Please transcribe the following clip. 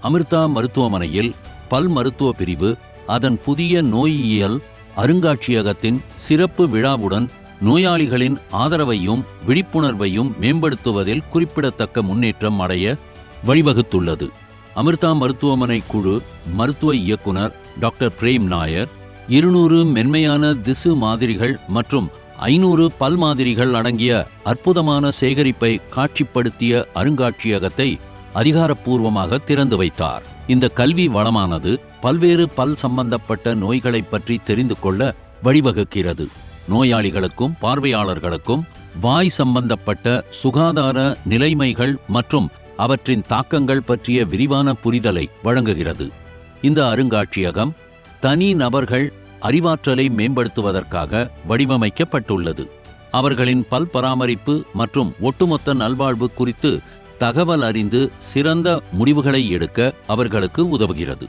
அமிர்தா மருத்துவமனையில் பல் மருத்துவ பிரிவு அதன் புதிய நோயியல் அருங்காட்சியகத்தின் சிறப்பு விழாவுடன் நோயாளிகளின் ஆதரவையும் விழிப்புணர்வையும் மேம்படுத்துவதில் குறிப்பிடத்தக்க முன்னேற்றம் அடைய வழிவகுத்துள்ளது. அமிர்தா மருத்துவமனை குழு மருத்துவ இயக்குனர் டாக்டர் பிரேம் நாயர் 200 மென்மையான திசு மாதிரிகள் மற்றும் 500 பல் மாதிரிகள் அடங்கிய அற்புதமான சேகரிப்பை காட்சிப்படுத்திய அருங்காட்சியகத்தை அதிகாரப்பூர்வமாக திறந்து வைத்தார். இந்த கல்வி வளமானது பல்வேறு பல் சம்பந்தப்பட்ட நோய்களை பற்றி தெரிந்து கொள்ள வழிவகுக்கிறது. நோயாளிகளுக்கும் பார்வையாளர்களுக்கும் வாய் சம்பந்தப்பட்ட சுகாதார நிலைமைகள் மற்றும் அவற்றின் தாக்கங்கள் பற்றிய விரிவான புரிதலை வழங்குகிறது. இந்த அருங்காட்சியகம் தனி நபர்கள் அறிவாற்றலை மேம்படுத்துவதற்காக வடிவமைக்கப்பட்டுள்ளது. அவர்களின் பல் பராமரிப்பு மற்றும் ஒட்டுமொத்த நல்வாழ்வு குறித்து தகவல் அறிந்து சிறந்த முடிவுகளை எடுக்க அவர்களுக்கு உதவுகிறது.